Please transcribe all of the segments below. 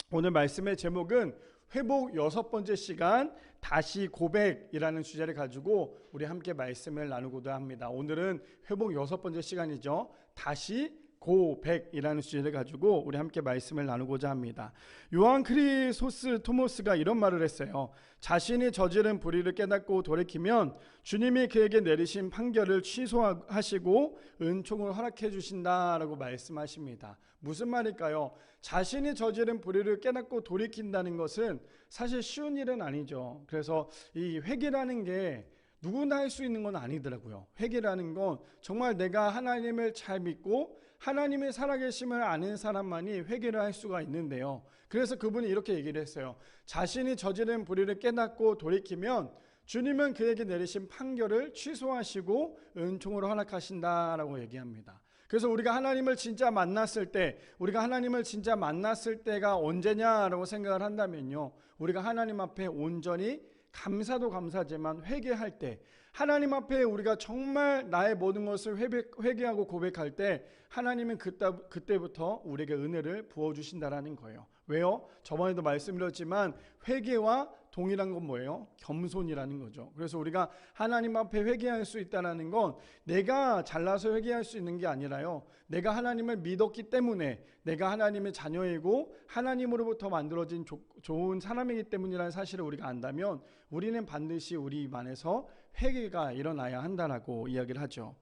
오늘 말씀의 제목은 회복 6번째 시간 다시 고백이라는 주제를 가지고 우리 함께 말씀을 나누고자 합니다. 오늘은 회복 6번째 시간이죠. 다시 고백이라는 주제를 가지고 우리 함께 말씀을 나누고자 합니다. 요한 크리소스토모스가 이런 말을 했어요. 자신이 저지른 불의를 깨닫고 돌이키면 주님이 그에게 내리신 판결을 취소하시고 은총을 허락해 주신다라고 말씀하십니다. 무슨 말일까요? 자신이 저지른 불의를 깨닫고 돌이킨다는 것은 사실 쉬운 일은 아니죠. 그래서 이 회개라는 게 누구나 할 수 있는 건 아니더라고요. 회개라는 건 정말 내가 하나님을 잘 믿고 하나님의 살아계심을 아는 사람만이 회개를 할 수가 있는데요. 그래서 그분이 이렇게 얘기를 했어요. 자신이 저지른 불의를 깨닫고 돌이키면 주님은 그에게 내리신 판결을 취소하시고 은총으로 허락하신다라고 얘기합니다. 그래서 우리가 하나님을 진짜 만났을 때, 우리가 하나님을 진짜 만났을 때가 언제냐라고 생각을 한다면요, 우리가 하나님 앞에 온전히 감사도 감사지만 회개할 때, 하나님 앞에 우리가 정말 나의 모든 것을 회개하고 고백할 때 하나님은 그때부터 우리에게 은혜를 부어주신다라는 거예요. 왜요? 저번에도 말씀드렸지만 회개와 동일한 건 뭐예요? 겸손이라는 거죠. 그래서 우리가 하나님 앞에 회개할 수 있다는 건 내가 잘나서 회개할 수 있는 게 아니라요, 내가 하나님을 믿었기 때문에, 내가 하나님의 자녀이고 하나님으로부터 만들어진 좋은 사람이기 때문이라는 사실을 우리가 안다면 우리는 반드시 우리 입 안에서 회개가 일어나야 한다라고 이야기를 하죠.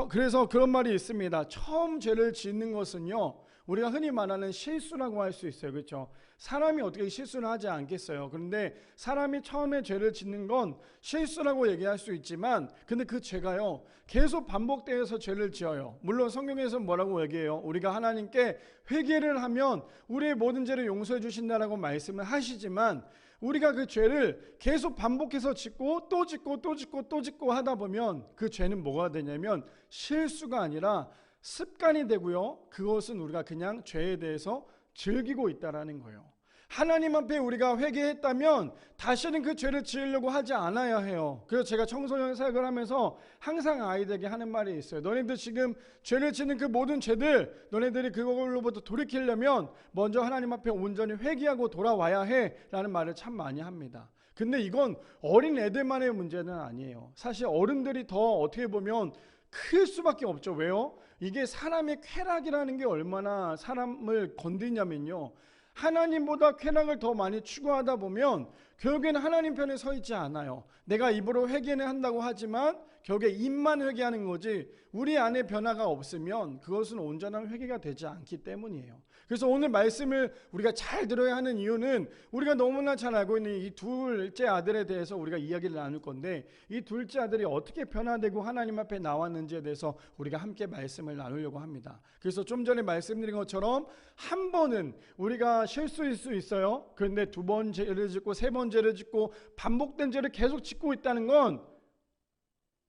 그래서 그런 말이 있습니다. 처음 죄를 짓는 것은요, 우리가 흔히 말하는 실수라고 할 수 있어요. 그렇죠? 사람이 어떻게 실수를 하지 않겠어요? 그런데 사람이 처음에 죄를 짓는 건 실수라고 얘기할 수 있지만, 근데 그 죄가요, 계속 반복되어서 죄를 지어요. 물론 성경에서 뭐라고 얘기해요? 우리가 하나님께 회개를 하면 우리의 모든 죄를 용서해 주신다라고 말씀을 하시지만, 우리가 그 죄를 계속 반복해서 짓고 또 짓고 또 짓고 또 짓고 하다 보면 그 죄는 뭐가 되냐면 실수가 아니라 습관이 되고요, 그것은 우리가 그냥 죄에 대해서 즐기고 있다라는 거예요. 하나님 앞에 우리가 회개했다면 다시는 그 죄를 지으려고 하지 않아야 해요. 그래서 제가 청소년 사역을 하면서 항상 아이들에게 하는 말이 있어요. 너네들 지금 죄를 짓는 그 모든 죄들, 너네들이 그걸로부터 돌이키려면 먼저 하나님 앞에 온전히 회개하고 돌아와야 해 라는 말을 참 많이 합니다. 근데 이건 어린 애들만의 문제는 아니에요. 사실 어른들이 더 어떻게 보면 클 수밖에 없죠. 왜요? 이게 사람의 쾌락이라는 게 얼마나 사람을 건드냐면요, 하나님보다 쾌락을 더 많이 추구하다 보면 결국에는 하나님 편에 서 있지 않아요. 내가 입으로 회개는 한다고 하지만 결국에 입만 회개하는 거지 우리 안에 변화가 없으면 그것은 온전한 회개가 되지 않기 때문이에요. 그래서 오늘 말씀을 우리가 잘 들어야 하는 이유는 우리가 너무나 잘 알고 있는 이 둘째 아들에 대해서 우리가 이야기를 나눌 건데, 이 둘째 아들이 어떻게 변화되고 하나님 앞에 나왔는지에 대해서 우리가 함께 말씀을 나누려고 합니다. 그래서 좀 전에 말씀드린 것처럼 한 번은 우리가 실수일 수 있어요. 그런데 두 번 죄를 짓고 세 번 죄를 짓고 반복된 죄를 계속 짓고 있다는 건,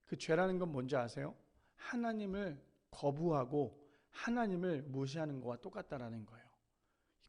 그 죄라는 건 뭔지 아세요? 하나님을 거부하고 하나님을 무시하는 것과 똑같다라는 거예요.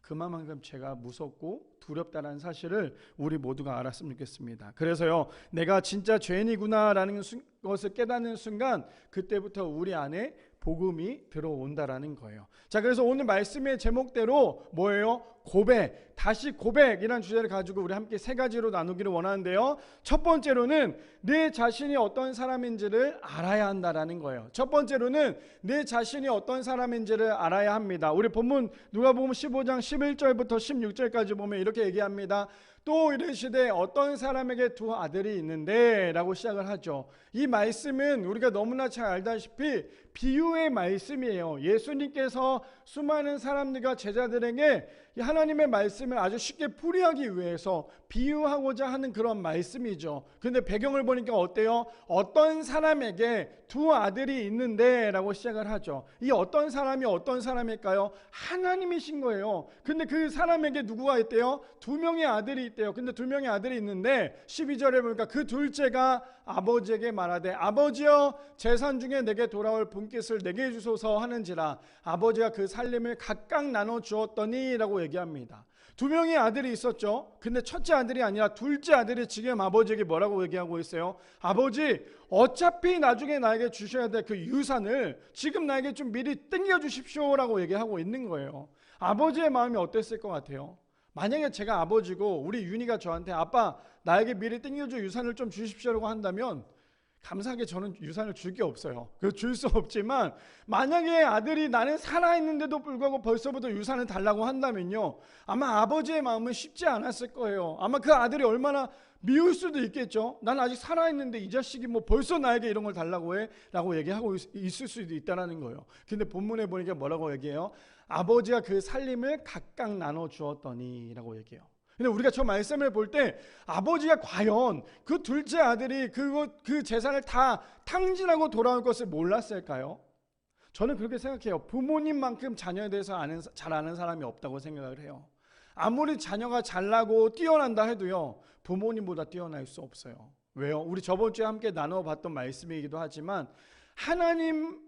그만큼 죄가 무섭고 두렵다는 사실을 우리 모두가 알았으면 좋겠습니다. 그래서요, 내가 진짜 죄인이구나라는 것을 깨닫는 순간 그때부터 우리 안에 복음이 들어온다라는 거예요. 자, 그래서 오늘 말씀의 제목대로 뭐예요? 고백, 다시 고백이라는 주제를 가지고 우리 함께 세 가지로 나누기를 원하는데요. 첫 번째로는 내 자신이 어떤 사람인지를 알아야 한다라는 거예요. 첫 번째로는 내 자신이 어떤 사람인지를 알아야 합니다. 우리 본문 누가복음 15장 11절부터 16절까지 보면 이렇게 얘기합니다. 또 이르시되 어떤 사람에게 두 아들이 있는데 라고 시작을 하죠. 이 말씀은 우리가 너무나 잘 알다시피 비유의 말씀이에요. 예수님께서 수많은 사람들과 제자들에게 하나님의 말씀을 아주 쉽게 풀이하기 위해서 비유하고자 하는 그런 말씀이죠. 그런데 배경을 보니까 어때요? 어떤 사람에게 두 아들이 있는데 라고 시작을 하죠. 이 어떤 사람이 어떤 사람일까요? 하나님이신 거예요. 근데 그 사람에게 누구가 있대요? 두 명의 아들이 있대요. 근데 두 명의 아들이 있는데 12절에 보니까 그 둘째가 아버지에게 말하되 아버지여 재산 중에 내게 돌아올 분깃을 내게 주소서 하는지라 아버지가 그 살림을 각각 나눠 주었더니 라고 얘기합니다. 두 명의 아들이 있었죠. 근데 첫째 아들이 아니라 둘째 아들이 지금 아버지에게 뭐라고 얘기하고 있어요? 아버지, 어차피 나중에 나에게 주셔야 될 그 유산을 지금 나에게 좀 미리 땡겨 주십시오 라고 얘기하고 있는 거예요. 아버지의 마음이 어땠을 것 같아요? 만약에 제가 아버지고 우리 윤희가 저한테 아빠 나에게 미리 땡겨줘 유산을 좀 주십시오라고 한다면 감사하게 저는 유산을 줄 게 없어요. 줄 수 없지만 만약에 아들이 나는 살아있는데도 불구하고 벌써부터 유산을 달라고 한다면요, 아마 아버지의 마음은 쉽지 않았을 거예요. 아마 그 아들이 얼마나 미울 수도 있겠죠. 난 아직 살아있는데 이 자식이 뭐 벌써 나에게 이런 걸 달라고 해? 라고 얘기하고 있을 수도 있다는 거예요. 근데 본문에 보니까 뭐라고 얘기해요? 아버지가 그 살림을 각각 나눠 주었더니 라고 얘기해요. 근데 우리가 저 말씀을 볼 때 아버지가 과연 그 둘째 아들이 그 재산을 다 탕진하고 돌아올 것을 몰랐을까요? 저는 그렇게 생각해요. 부모님만큼 자녀에 대해서 잘 아는 사람이 없다고 생각을 해요. 아무리 자녀가 잘나고 뛰어난다 해도요, 부모님보다 뛰어날 수 없어요. 왜요? 우리 저번 주에 함께 나눠봤던 말씀이기도 하지만 하나님의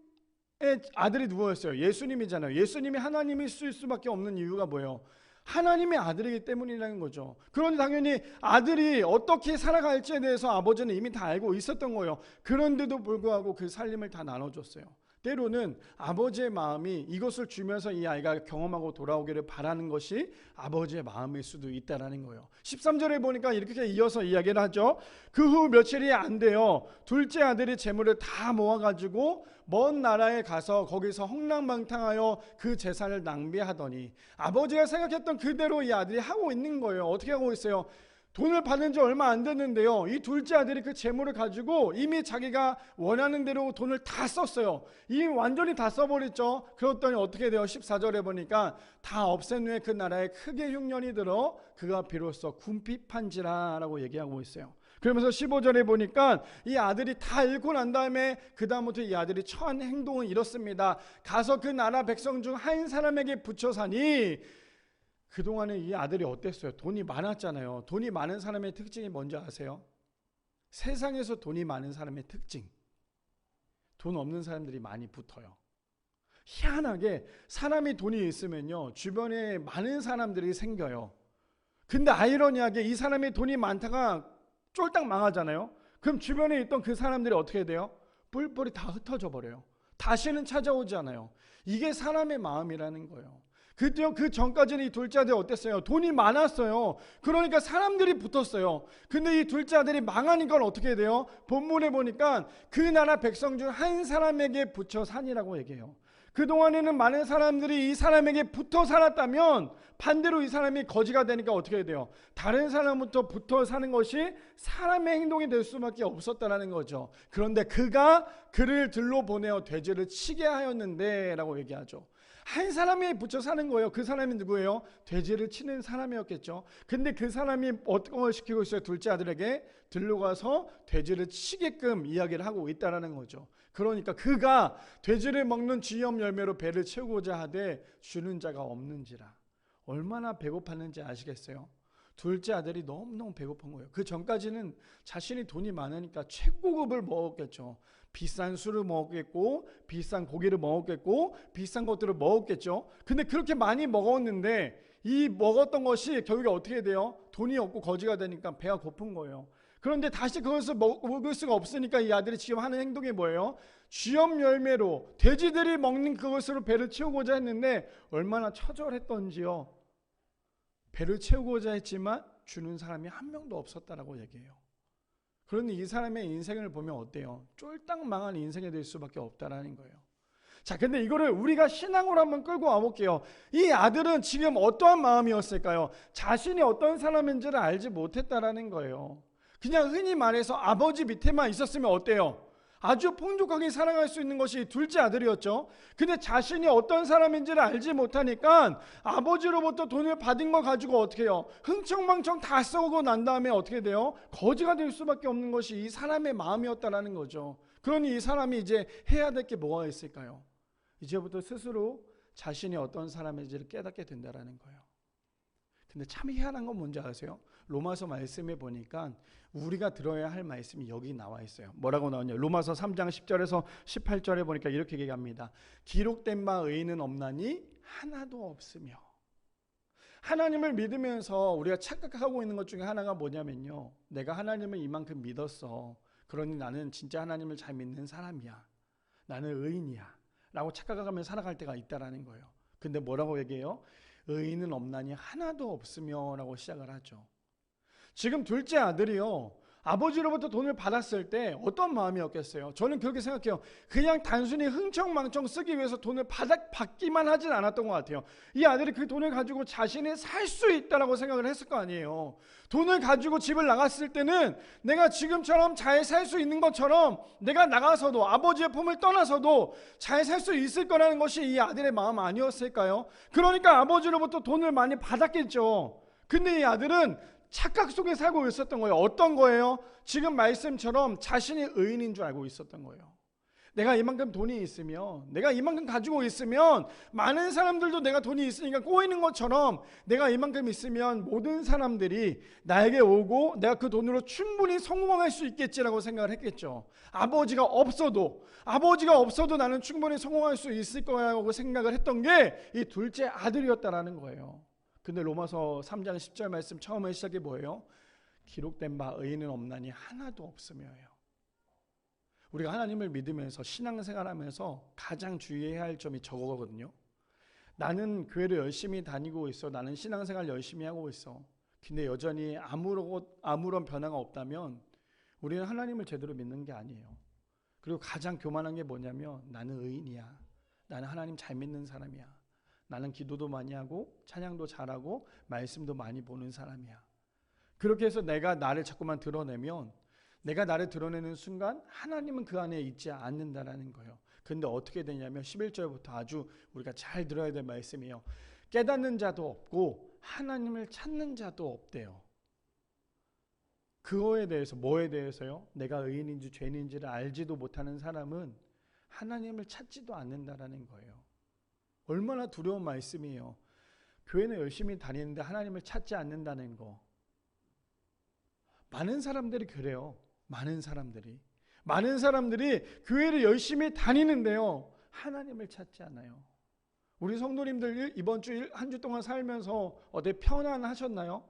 아들이 누구였어요? 예수님이잖아요. 예수님이 하나님일 수밖에 없는 이유가 뭐예요? 하나님의 아들이기 때문이라는 거죠. 그런데 당연히 아들이 어떻게 살아갈지에 대해서 아버지는 이미 다 알고 있었던 거예요. 그런데도 불구하고 그 살림을 다 나눠줬어요. 때로는 아버지의 마음이 이것을 주면서 이 아이가 경험하고 돌아오기를 바라는 것이 아버지의 마음일 수도 있다는 거예요. 13절에 보니까 이렇게 이어서 이야기를 하죠. 그 후 며칠이 안 돼요. 둘째 아들이 재물을 다 모아가지고 먼 나라에 가서 거기서 헛랑망탕하여 그 재산을 낭비하더니, 아버지가 생각했던 그대로 이 아들이 하고 있는 거예요. 어떻게 하고 있어요? 돈을 받은 지 얼마 안 됐는데요, 이 둘째 아들이 그 재물을 가지고 이미 자기가 원하는 대로 돈을 다 썼어요. 이미 완전히 다 써버렸죠. 그랬더니 어떻게 돼요? 14절에 보니까 다 없앤 후에 그 나라에 크게 흉년이 들어 그가 비로소 궁핍한지라 라고 얘기하고 있어요. 그러면서 15절에 보니까 이 아들이 다 잃고 난 다음에 그 다음부터 이 아들이 처한 행동은 이렇습니다. 가서 그 나라 백성 중 한 사람에게 붙여 사니, 그동안에 이 아들이 어땠어요? 돈이 많았잖아요. 돈이 많은 사람의 특징이 뭔지 아세요? 세상에서 돈이 많은 사람의 특징, 돈 없는 사람들이 많이 붙어요. 희한하게 사람이 돈이 있으면요, 주변에 많은 사람들이 생겨요. 근데 아이러니하게 이 사람이 돈이 많다가 쫄딱 망하잖아요. 그럼 주변에 있던 그 사람들이 어떻게 돼요? 뿔뿔이 다 흩어져 버려요. 다시는 찾아오지 않아요. 이게 사람의 마음이라는 거예요. 그 전까지는 이 둘째 아들이 어땠어요? 돈이 많았어요. 그러니까 사람들이 붙었어요. 근데 이 둘째 아들이 망하니까 어떻게 돼요? 본문에 보니까 그 나라 백성 중 한 사람에게 붙여 사니라고 얘기해요. 그동안에는 많은 사람들이 이 사람에게 붙어 살았다면 반대로 이 사람이 거지가 되니까 어떻게 돼요? 다른 사람부터 붙어 사는 것이 사람의 행동이 될 수밖에 없었다는 거죠. 그런데 그가 그를 들로 보내어 돼지를 치게 하였는데 라고 얘기하죠. 한 사람이 붙여 사는 거예요. 그 사람이 누구예요? 돼지를 치는 사람이었겠죠. 근데 그 사람이 어떤 걸 시키고 있어요? 둘째 아들에게 들로 가서 돼지를 치게끔 이야기를 하고 있다는 거죠. 그러니까 그가 돼지를 먹는 쥐염 열매로 배를 채우고자 하되 주는 자가 없는지라. 얼마나 배고팠는지 아시겠어요? 둘째 아들이 너무너무 배고픈 거예요. 그 전까지는 자신이 돈이 많으니까 최고급을 먹었겠죠. 비싼 술을 먹었겠고, 비싼 고기를 먹었겠고, 비싼 것들을 먹었겠죠. 근데 그렇게 많이 먹었는데 이 먹었던 것이 결국에 어떻게 돼요? 돈이 없고 거지가 되니까 배가 고픈 거예요. 그런데 다시 그것을 먹을 수가 없으니까 이 아들이 지금 하는 행동이 뭐예요? 쥐염 열매로 돼지들이 먹는 그것으로 배를 채우고자 했는데 얼마나 처절했던지요. 배를 채우고자 했지만 주는 사람이 한 명도 없었다라고 얘기해요. 그런데 이 사람의 인생을 보면 어때요? 쫄딱 망한 인생이 될 수밖에 없다라는 거예요. 자, 근데 이거를 우리가 신앙으로 한번 끌고 와볼게요. 이 아들은 지금 어떠한 마음이었을까요? 자신이 어떤 사람인지를 알지 못했다라는 거예요. 그냥 흔히 말해서 아버지 밑에만 있었으면 어때요? 아주 풍족하게 살아갈 수 있는 것이 둘째 아들이었죠. 근데 자신이 어떤 사람인지를 알지 못하니까 아버지로부터 돈을 받은 거 가지고 어떻게 해요? 흥청망청 다 써오고 난 다음에 어떻게 돼요? 거지가 될 수밖에 없는 것이 이 사람의 마음이었다라는 거죠. 그러니 이 사람이 이제 해야 될 게 뭐가 있을까요? 이제부터 스스로 자신이 어떤 사람인지를 깨닫게 된다라는 거예요. 근데 참 희한한 건 뭔지 아세요? 로마서 말씀에 보니까 우리가 들어야 할 말씀이 여기 나와 있어요. 뭐라고 나오냐? 로마서 3장 10절에서 18절에 보니까 이렇게 얘기합니다. 기록된 바 의인은 없나니 하나도 없으며. 하나님을 믿으면서 우리가 착각하고 있는 것 중에 하나가 뭐냐면요, 내가 하나님을 이만큼 믿었어, 그러니 나는 진짜 하나님을 잘 믿는 사람이야, 나는 의인이야 라고 착각하며 살아갈 때가 있다라는 거예요. 근데 뭐라고 얘기해요? 의인은 없나니 하나도 없으며 라고 시작을 하죠. 지금 둘째 아들이요, 아버지로부터 돈을 받았을 때 어떤 마음이었겠어요? 저는 그렇게 생각해요. 그냥 단순히 흥청망청 쓰기 위해서 돈을 받기만 하진 않았던 것 같아요. 이 아들이 그 돈을 가지고 자신이 살 수 있다라고 생각을 했을 거 아니에요. 돈을 가지고 집을 나갔을 때는 내가 지금처럼 잘 살 수 있는 것처럼 내가 나가서도, 아버지의 품을 떠나서도 잘 살 수 있을 거라는 것이 이 아들의 마음 아니었을까요? 그러니까 아버지로부터 돈을 많이 받았겠죠. 근데 이 아들은 착각 속에 살고 있었던 거예요. 어떤 거예요? 지금 말씀처럼 자신이 의인인 줄 알고 있었던 거예요. 내가 이만큼 돈이 있으면, 내가 이만큼 가지고 있으면 많은 사람들도 내가 돈이 있으니까 꼬이는 것처럼 내가 이만큼 있으면 모든 사람들이 나에게 오고 내가 그 돈으로 충분히 성공할 수 있겠지라고 생각을 했겠죠. 아버지가 없어도 나는 충분히 성공할 수 있을 거라고 생각을 했던 게 이 둘째 아들이었다라는 거예요. 근데 로마서 3장 10절 말씀 처음에 시작이 뭐예요? 기록된 바 의인은 없나니 하나도 없으며요. 우리가 하나님을 믿으면서 신앙생활하면서 가장 주의해야 할 점이 저거거든요. 나는 교회를 열심히 다니고 있어. 나는 신앙생활 열심히 하고 있어. 근데 여전히 아무런 변화가 없다면 우리는 하나님을 제대로 믿는 게 아니에요. 그리고 가장 교만한 게 뭐냐면 나는 의인이야. 나는 하나님 잘 믿는 사람이야. 나는 기도도 많이 하고 찬양도 잘하고 말씀도 많이 보는 사람이야. 그렇게 해서 내가 나를 자꾸만 드러내면, 내가 나를 드러내는 순간 하나님은 그 안에 있지 않는다라는 거예요. 근데 어떻게 되냐면 11절부터 아주 우리가 잘 들어야 될 말씀이에요. 깨닫는 자도 없고 하나님을 찾는 자도 없대요. 그거에 대해서, 뭐에 대해서요? 내가 의인인지 죄인인지를 알지도 못하는 사람은 하나님을 찾지도 않는다라는 거예요. 얼마나 두려운 말씀이에요. 교회는 열심히 다니는데 하나님을 찾지 않는다는 거. 많은 사람들이 그래요. 많은 사람들이 교회를 열심히 다니는데요, 하나님을 찾지 않아요. 우리 성도님들 이번 주 한 주 동안 살면서 어디 편안하셨나요?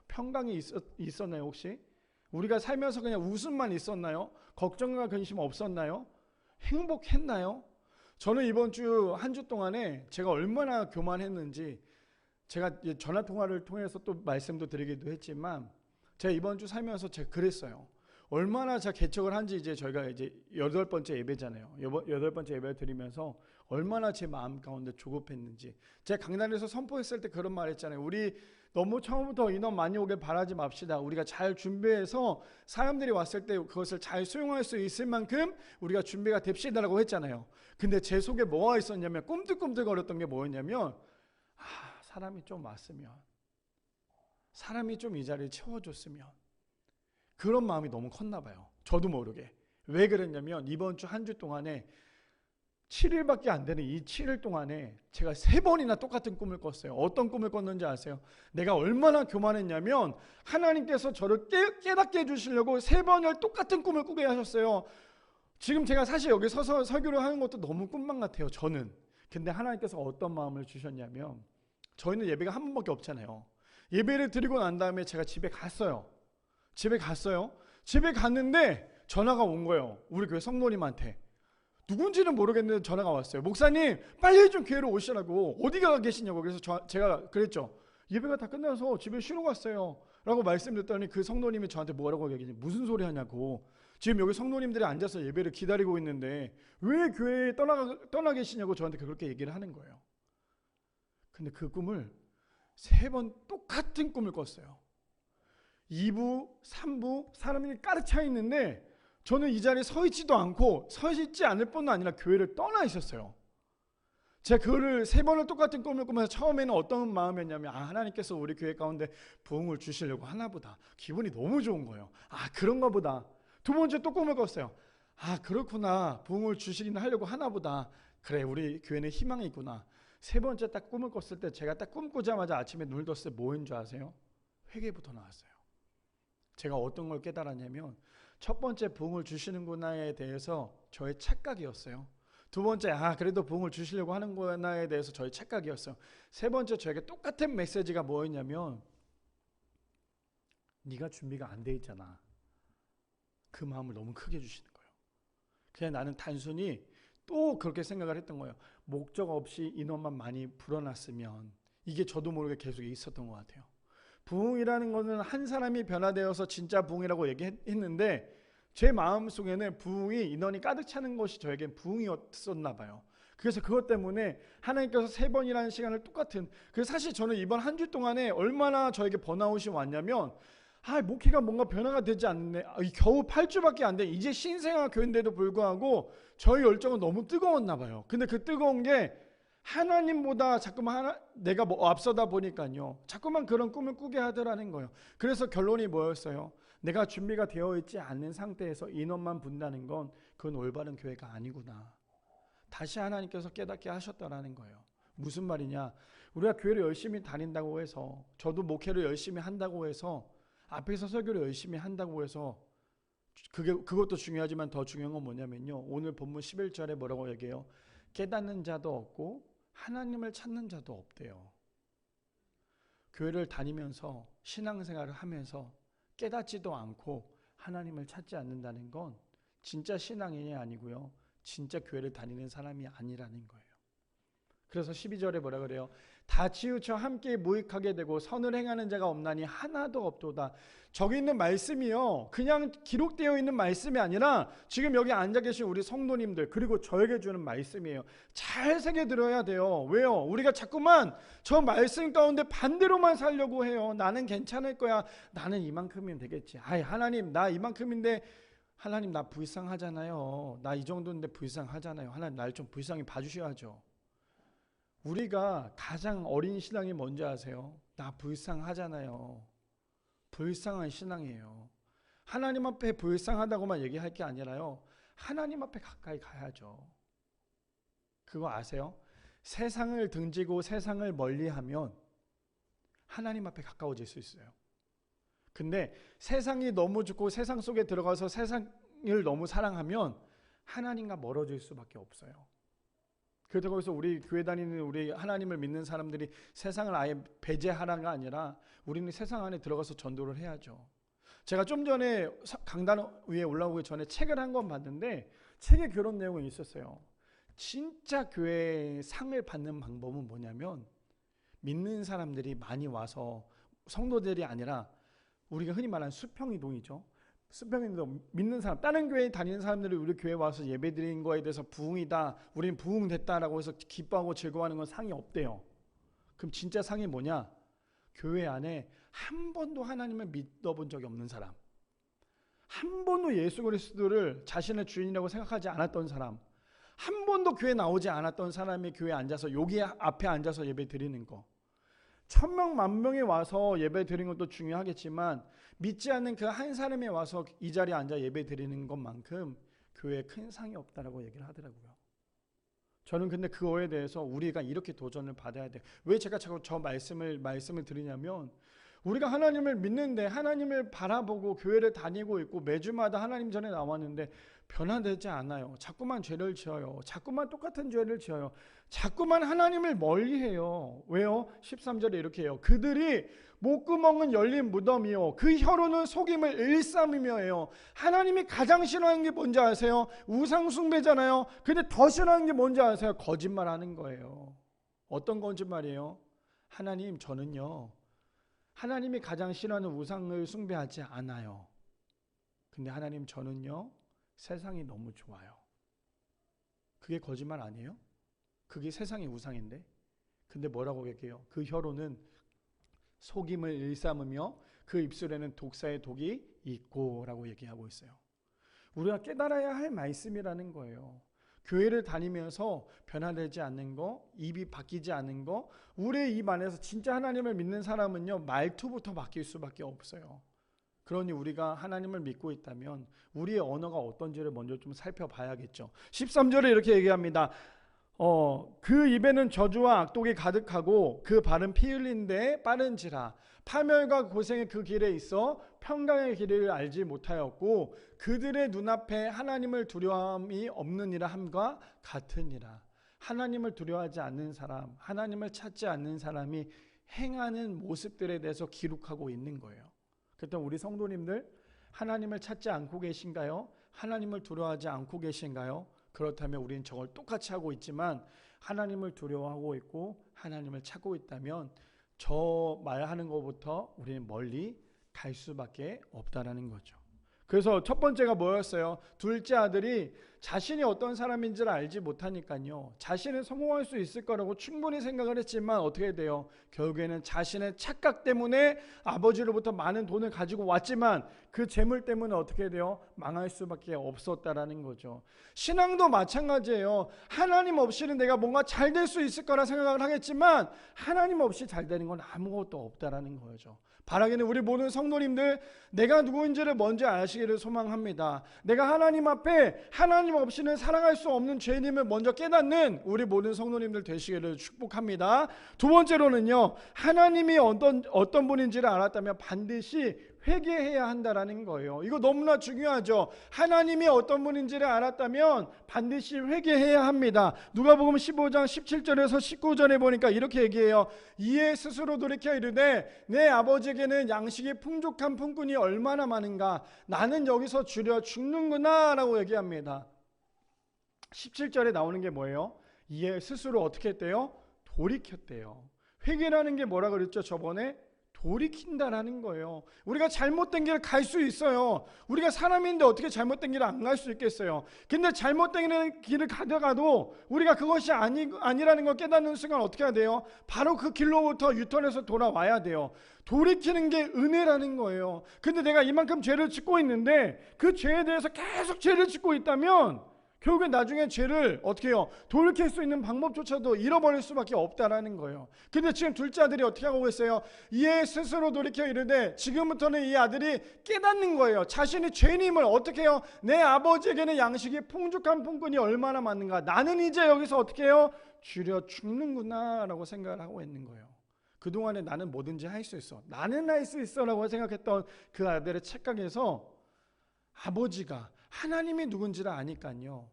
평강이 있었나요 혹시? 우리가 살면서 그냥 웃음만 있었나요? 걱정과 근심 없었나요? 행복했나요? 저는 이번 주 한 주 동안에 제가 얼마나 교만했는지, 제가 전화통화를 통해서 또 말씀도 드리기도 했지만 제가 이번 주 살면서 제가 그랬어요. 얼마나 제가 개척을 한지, 이제 저희가 이제 8번째 예배잖아요. 8번째 예배를 드리면서 얼마나 제 마음 가운데 조급했는지. 제가 강단에서 선포했을 때 그런 말 했잖아요. 우리 너무 처음부터 인원 많이 오길 바라지 맙시다. 우리가 잘 준비해서 사람들이 왔을 때 그것을 잘 수용할 수 있을 만큼 우리가 준비가 됩시다라고 했잖아요. 근데 제 속에 뭐가 있었냐면, 꿈틀꿈틀거렸던 게 뭐였냐면, 사람이 좀 왔으면, 사람이 좀 이 자리를 채워줬으면, 그런 마음이 너무 컸나 봐요. 저도 모르게. 왜 그랬냐면 이번 주 한 주 동안에 7일밖에 안 되는 이 7일 동안에 제가 3번이나 똑같은 꿈을 꿨어요. 어떤 꿈을 꿨는지 아세요? 내가 얼마나 교만했냐면 하나님께서 저를 깨닫게 해주시려고 3번을 똑같은 꿈을 꾸게 하셨어요. 지금 제가 사실 여기 서서 설교를 하는 것도 너무 꿈만 같아요, 저는. 근데 하나님께서 어떤 마음을 주셨냐면, 저희는 예배가 한 번밖에 없잖아요. 예배를 드리고 난 다음에 제가 집에 갔어요. 집에 갔는데 전화가 온 거예요. 우리 교회 성도님한테. 누군지는 모르겠는데 전화가 왔어요. 목사님 빨리 좀 교회로 오시라고. 어디가 계시냐고. 그래서 제가 그랬죠. 예배가 다 끝나서 집에 쉬러 갔어요 라고 말씀드렸더니 그 성도님이 저한테 뭐라고 얘기했냐면, 무슨 소리 하냐고. 지금 여기 성도님들이 앉아서 예배를 기다리고 있는데 왜 교회에 떠나 계시냐고 저한테 그렇게 얘기를 하는 거예요. 근데 그 꿈을 3번 똑같은 꿈을 꿨어요. 2부, 3부 사람이 가득 차 있는데 저는 이 자리에 서 있지도 않고, 서 있지 않을 뿐만 아니라 교회를 떠나 있었어요. 제가 그거를 3번을 똑같은 꿈을 꾸면서 처음에는 어떤 마음이었냐면, 하나님께서 우리 교회 가운데 부흥을 주시려고 하나보다. 기분이 너무 좋은 거예요. 그런가 보다. 2번째 또 꿈을 꿨어요. 그렇구나. 부흥을 주시긴 하려고 하나보다. 그래, 우리 교회는 희망이 있구나. 3번째 딱 꿈을 꿨을 때, 제가 딱 꿈꾸자마자 아침에 눈을 떴을 때 뭐인 줄 아세요? 회개부터 나왔어요. 제가 어떤 걸 깨달았냐면, 첫 번째 부흥을 주시는구나에 대해서 저의 착각이었어요. 2번째 그래도 부흥을 주시려고 하는구나에 대해서 저의 착각이었어요. 3번째 저에게 똑같은 메시지가 뭐였냐면, 네가 준비가 안 돼 있잖아. 그 마음을 너무 크게 주시는 거예요. 그냥 나는 단순히 또 그렇게 생각을 했던 거예요. 목적 없이 인원만 많이 불어났으면, 이게 저도 모르게 계속 있었던 것 같아요. 부흥이라는 것은 한 사람이 변화되어서 진짜 부흥이라고 얘기했는데, 제 마음속에는 부흥이 인원이 가득 차는 것이 저에겐 부흥이었었나 봐요. 그래서 그것 때문에 하나님께서 3번이라는 시간을 똑같은, 그래서 사실 저는 이번 한 주 동안에 얼마나 저에게 번아웃이 왔냐면, 목회가 뭔가 변화가 되지 않네. 겨우 8주밖에 안 돼. 이제 신생아 교회인데도 불구하고 저희 열정은 너무 뜨거웠나 봐요. 근데 그 뜨거운 게 하나님보다 자꾸만 내가 앞서다 보니까요, 자꾸만 그런 꿈을 꾸게 하더라는 거예요. 그래서 결론이 뭐였어요? 내가 준비가 되어 있지 않는 상태에서 인원만 분다는 건 그건 올바른 교회가 아니구나. 다시 하나님께서 깨닫게 하셨다라는 거예요. 무슨 말이냐? 우리가 교회를 열심히 다닌다고 해서, 저도 목회를 열심히 한다고 해서, 앞에서 설교를 열심히 한다고 해서, 그것도 중요하지만 더 중요한 건 뭐냐면요, 오늘 본문 11절에 뭐라고 얘기해요? 깨닫는 자도 없고 하나님을 찾는 자도 없대요. 교회를 다니면서 신앙생활을 하면서 깨닫지도 않고 하나님을 찾지 않는다는 건 진짜 신앙인이 아니고요, 진짜 교회를 다니는 사람이 아니라는 거예요. 그래서 12절에 뭐라 그래요? 다 치우쳐 함께 무익하게 되고 선을 행하는 자가 없나니 하나도 없도다. 저기 있는 말씀이요, 그냥 기록되어 있는 말씀이 아니라 지금 여기 앉아 계신 우리 성도님들, 그리고 저에게 주는 말씀이에요. 잘 새겨 들어야 돼요. 왜요? 우리가 자꾸만 저 말씀 가운데 반대로만 살려고 해요. 나는 괜찮을 거야. 나는 이만큼이면 되겠지. 하나님 나 이만큼인데, 하나님 나 불쌍하잖아요. 나 이 정도인데 불쌍하잖아요. 하나님 날 좀 불쌍히 봐주셔야죠. 우리가 가장 어린 신앙이 뭔지 아세요? 나 불쌍하잖아요. 불쌍한 신앙이에요. 하나님 앞에 불쌍하다고만 얘기할 게 아니라요, 하나님 앞에 가까이 가야죠. 그거 아세요? 세상을 등지고 세상을 멀리하면 하나님 앞에 가까워질 수 있어요. 근데 세상이 너무 좋고 세상 속에 들어가서 세상을 너무 사랑하면 하나님과 멀어질 수밖에 없어요. 그렇다고 해서 우리 교회 다니는 우리 하나님을 믿는 사람들이 세상을 아예 배제하라가 아니라 우리는 세상 안에 들어가서 전도를 해야죠. 제가 좀 전에 강단 위에 올라오기 전에 책을 한 권 봤는데, 책에 그런 내용이 있었어요. 진짜 교회의 상을 받는 방법은 뭐냐면, 믿는 사람들이 많이 와서, 성도들이 아니라 우리가 흔히 말하는 수평이동이죠. 수평이동, 믿는 사람, 다른 교회에 다니는 사람들이 우리 교회에 와서 예배드린 거에 대해서 부흥이다, 우리는 부흥됐다라고 해서 기뻐하고 즐거워하는 건 상이 없대요. 그럼 진짜 상이 뭐냐? 교회 안에 한 번도 하나님을 믿어본 적이 없는 사람, 한 번도 예수 그리스도를 자신의 주인이라고 생각하지 않았던 사람, 한 번도 교회 나오지 않았던 사람이 교회에 앉아서, 여기 앞에 앉아서 예배 드리는 거, 1000명, 10,000명이 와서 예배 드리는 것도 중요하겠지만 믿지 않는 그 한 사람이 와서 이 자리에 앉아 예배 드리는 것만큼 교회에 큰 상이 없다라고 얘기를 하더라고요. 저는 근데 그거에 대해서 우리가 이렇게 도전을 받아야 돼요. 왜 제가 자꾸 저 말씀을 드리냐면, 우리가 하나님을 믿는데, 하나님을 바라보고 교회를 다니고 있고 매주마다 하나님 전에 나왔는데 변화되지 않아요. 자꾸만 죄를 지어요. 자꾸만 똑같은 죄를 지어요. 자꾸만 하나님을 멀리해요. 왜요? 13절에 이렇게 해요. 그들이 목구멍은 열린 무덤이요, 그 혀로는 속임을 일삼으며 해요. 하나님이 가장 싫어하는 게 뭔지 아세요? 우상 숭배잖아요. 근데 더 싫어하는 게 뭔지 아세요? 거짓말하는 거예요. 어떤 거짓말이에요? 하나님, 저는요, 하나님이 가장 싫어하는 우상을 숭배하지 않아요. 근데 하나님, 저는요, 세상이 너무 좋아요. 그게 거짓말 아니에요? 그게 세상의 우상인데. 근데 뭐라고 얘기해요? 그 혀로는 속임을 일삼으며 그 입술에는 독사의 독이 있고 라고 얘기하고 있어요. 우리가 깨달아야 할 말씀이라는 거예요. 교회를 다니면서 변화되지 않는 거, 입이 바뀌지 않는 거, 우리의 입 안에서 진짜 하나님을 믿는 사람은요, 말투부터 바뀔 수밖에 없어요. 그러니 우리가 하나님을 믿고 있다면 우리의 언어가 어떤지를 먼저 좀 살펴봐야겠죠. 13절에 이렇게 얘기합니다. 그 입에는 저주와 악독이 가득하고 그 발은 피 흘린 데 빠른지라. 파멸과 고생의 그 길에 있어 평강의 길을 알지 못하였고 그들의 눈앞에 하나님을 두려움이 없느니라 함과 같으니라. 하나님을 두려워하지 않는 사람, 하나님을 찾지 않는 사람이 행하는 모습들에 대해서 기록하고 있는 거예요. 그렇다면 우리 성도님들, 하나님을 찾지 않고 계신가요? 하나님을 두려워하지 않고 계신가요? 그렇다면 우리는 저걸 똑같이 하고 있지만 하나님을 두려워하고 있고 하나님을 찾고 있다면 저 말하는 것부터 우리는 멀리 갈 수밖에 없다라는 거죠. 그래서 첫 번째가 뭐였어요? 둘째 아들이 자신이 어떤 사람인지를 알지 못하니까요, 자신은 성공할 수 있을 거라고 충분히 생각을 했지만 어떻게 돼요? 결국에는 자신의 착각 때문에 아버지로부터 많은 돈을 가지고 왔지만 그 재물 때문에 어떻게 돼요? 망할 수밖에 없었다라는 거죠. 신앙도 마찬가지예요. 하나님 없이는 내가 뭔가 잘 될 수 있을 거라 생각을 하겠지만 하나님 없이 잘 되는 건 아무것도 없다라는 거죠. 바라기는 우리 모든 성도님들 내가 누구인지를 먼저 아시기를 소망합니다. 내가 하나님 앞에 하나님 없이는 살아갈 수 없는 죄인임을 먼저 깨닫는 우리 모든 성도님들 되시기를 축복합니다. 두 번째로는요, 하나님이 어떤 분인지를 알았다면 반드시 회개해야 한다라는 거예요. 이거 너무나 중요하죠. 하나님이 어떤 분인지를 알았다면 반드시 회개해야 합니다. 누가복음 15장 17절에서 19절에 보니까 이렇게 얘기해요. 이에 스스로 돌이켜 이르되 내 아버지에게는 양식이 풍족한 품꾼이 얼마나 많은가, 나는 여기서 주려 죽는구나 라고 얘기합니다. 17절에 나오는 게 뭐예요? 이에 스스로 어떻게 했대요? 돌이켰대요. 회개라는 게 뭐라 그랬죠? 저번에 돌이킨다라는 거예요. 우리가 잘못된 길을 갈 수 있어요. 우리가 사람인데 어떻게 잘못된 길을 안 갈 수 있겠어요? 근데 잘못된 길을 가다가도 우리가 그것이 아니라는 걸 깨닫는 순간 어떻게 해야 돼요? 바로 그 길로부터 유턴해서 돌아와야 돼요. 돌이키는 게 은혜라는 거예요. 근데 내가 이만큼 죄를 짓고 있는데 그 죄에 대해서 계속 죄를 짓고 있다면 결국에 나중에 죄를 어떻게 해요? 돌이킬 수 있는 방법조차도 잃어버릴 수밖에 없다라는 거예요. 근데 지금 둘째 아들이 어떻게 하고 있어요? 이에 스스로 돌이켜 이르되, 지금부터는 이 아들이 깨닫는 거예요. 자신이 죄인임을. 어떻게 해요? 내 아버지에게는 양식이 풍족한 품꾼이 얼마나 많은가, 나는 이제 여기서 어떻게 해요? 주려 죽는구나 라고 생각을 하고 있는 거예요. 그동안에 나는 뭐든지 할 수 있어, 나는 할 수 있어 라고 생각했던 그 아들의 착각에서 아버지가 하나님이 누군지를 아니까요,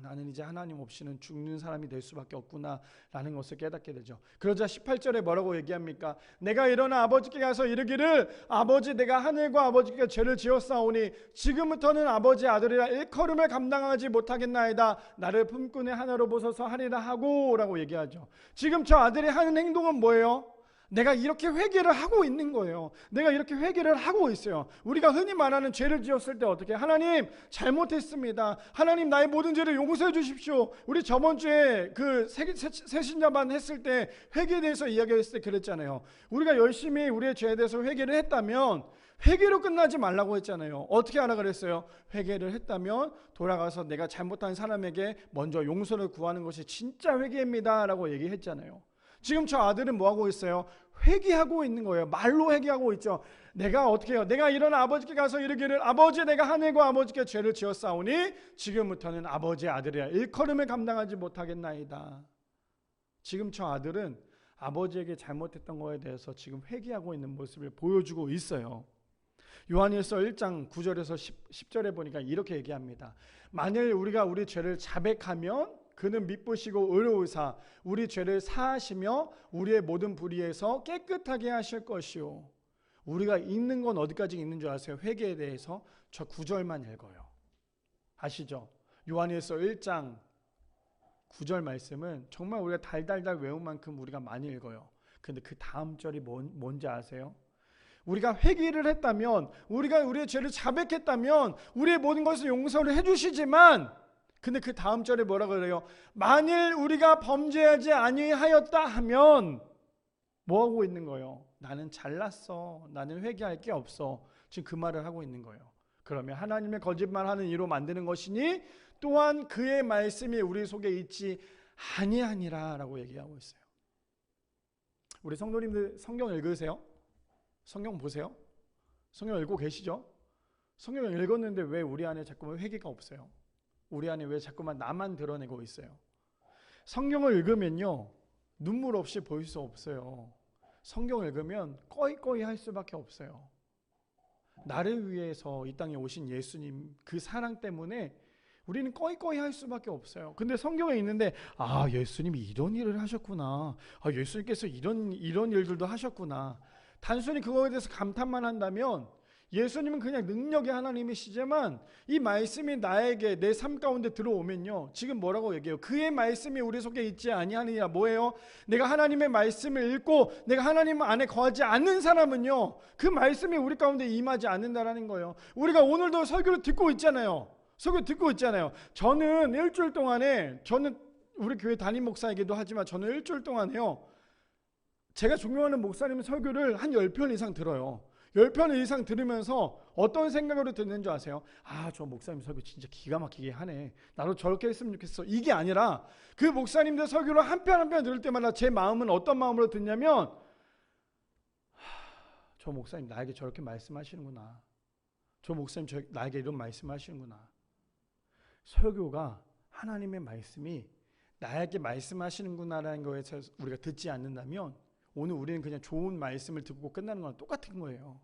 나는 이제 하나님 없이는 죽는 사람이 될 수밖에 없구나 라는 것을 깨닫게 되죠. 그러자 18절에 뭐라고 얘기합니까? 내가 일어나 아버지께 가서 이르기를, 아버지 내가 하늘과 아버지께 죄를 지었사오니 지금부터는 아버지 아들이라 일컬음을 감당하지 못하겠나이다. 나를 품꾼의 하나로 보소서 하리라 하고 라고 얘기하죠. 지금 저 아들이 하는 행동은 뭐예요? 내가 이렇게 회개를 하고 있는 거예요. 내가 이렇게 회개를 하고 있어요. 우리가 흔히 말하는 죄를 지었을 때 어떻게, 하나님 잘못했습니다, 하나님 나의 모든 죄를 용서해 주십시오. 우리 저번 주에 그 새신자반 했을 때 회개에 대해서 이야기했을 때 그랬잖아요. 우리가 열심히 우리의 죄에 대해서 회개를 했다면 회개로 끝나지 말라고 했잖아요. 어떻게 하라 그랬어요? 회개를 했다면 돌아가서 내가 잘못한 사람에게 먼저 용서를 구하는 것이 진짜 회개입니다 라고 얘기했잖아요. 지금 저 아들은 뭐하고 있어요? 회개하고 있는 거예요. 말로 회개하고 있죠. 내가 어떻게 해요? 내가 일어나 아버지께 가서 이르기를, 아버지 내가 하늘과 아버지께 죄를 지었사오니 지금부터는 아버지의 아들이라 일컬음을 감당하지 못하겠나이다. 지금 저 아들은 아버지에게 잘못했던 거에 대해서 지금 회개하고 있는 모습을 보여주고 있어요. 요한일서 1장 9절에서 10절에 보니까 이렇게 얘기합니다. 만일 우리가 우리 죄를 자백하면 그는 미쁘시고 의로우사 우리 죄를 사하시며 우리의 모든 불의에서 깨끗하게 하실 것이요. 우리가 읽는 건 어디까지 읽는 줄 아세요? 회개에 대해서 저 9절만 읽어요. 아시죠? 요한일서 1장 9절 말씀은 정말 우리가 달달달 외운 만큼 우리가 많이 읽어요. 근데 그 다음 절이 뭔지 아세요? 우리가 회개를 했다면, 우리가 우리의 죄를 자백했다면 우리의 모든 것을 용서를 해주시지만, 근데 그 다음 절에 뭐라 그래요? 만일 우리가 범죄하지 아니하였다 하면 뭐 하고 있는 거예요? 나는 잘났어, 나는 회개할 게 없어. 지금 그 말을 하고 있는 거예요. 그러면 하나님의 거짓말하는 이로 만드는 것이니 또한 그의 말씀이 우리 속에 있지 아니하니라 라고 얘기하고 있어요. 우리 성도님들 성경 읽으세요? 성경 보세요? 성경 읽고 계시죠? 성경 읽었는데 왜 우리 안에 자꾸만 회개가 없어요? 우리 안에 왜 자꾸만 나만 드러내고 있어요? 성경을 읽으면요, 눈물 없이 보일 수 없어요. 성경을 읽으면 꺼이꺼이 할 수밖에 없어요. 나를 위해서 이 땅에 오신 예수님 그 사랑 때문에 우리는 꺼이꺼이 할 수밖에 없어요. 근데 성경에 있는데 예수님이 이런 일을 하셨구나, 예수님께서 이런 일들도 하셨구나, 단순히 그거에 대해서 감탄만 한다면 예수님은 그냥 능력의 하나님이시지만 이 말씀이 나에게 내 삶 가운데 들어오면요, 지금 뭐라고 얘기해요? 그의 말씀이 우리 속에 있지 아니하느냐. 뭐예요? 내가 하나님의 말씀을 읽고 내가 하나님 안에 거하지 않는 사람은요, 그 말씀이 우리 가운데 임하지 않는다라는 거예요. 우리가 오늘도 설교를 듣고 있잖아요. 설교 듣고 있잖아요. 저는 일주일 동안에, 저는 우리 교회 담임 목사이기도 하지만 저는 일주일 동안에요, 제가 존경하는 목사님 설교를 한 10편 이상 들어요. 10편 이상 들으면서 어떤 생각으로 듣는 줄 아세요? 아, 저 목사님 설교 진짜 기가 막히게 하네. 나도 저렇게 했으면 좋겠어. 이게 아니라 그 목사님들 설교를 한 편 한 편 들을 때마다 제 마음은 어떤 마음으로 듣냐면, 저 목사님 나에게 저렇게 말씀하시는구나. 저 목사님 나에게 이런 말씀하시는구나. 설교가 하나님의 말씀이 나에게 말씀하시는구나라는 거에서 우리가 듣지 않는다면 오늘 우리는 그냥 좋은 말씀을 듣고 끝나는 거랑 똑같은 거예요.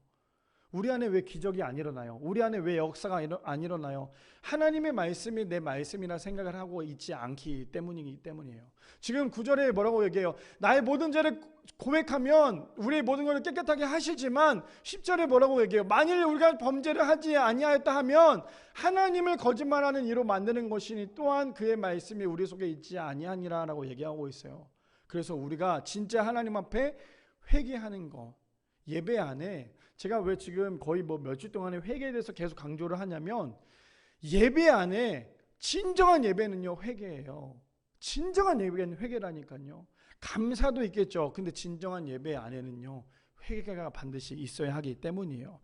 우리 안에 왜 기적이 안 일어나요? 우리 안에 왜 역사가 안 일어나요? 하나님의 말씀이 내 말씀이라 생각을 하고 있지 않기 때문이에요. 지금 9절에 뭐라고 얘기해요? 나의 모든 죄를 고백하면 우리의 모든 것을 깨끗하게 하시지만 10절에 뭐라고 얘기해요? 만일 우리가 범죄를 하지 아니하였다 하면 하나님을 거짓말하는 이로 만드는 것이니 또한 그의 말씀이 우리 속에 있지 아니하니라라고 얘기하고 있어요. 그래서 우리가 진짜 하나님 앞에 회개하는 거, 예배 안에, 제가 왜 지금 거의 몇 주 동안에 회개에 대해서 계속 강조를 하냐면, 예배 안에 진정한 예배는요, 회개예요. 진정한 예배는 회개라니까요. 감사도 있겠죠. 근데 진정한 예배 안에는요, 회개가 반드시 있어야 하기 때문이에요.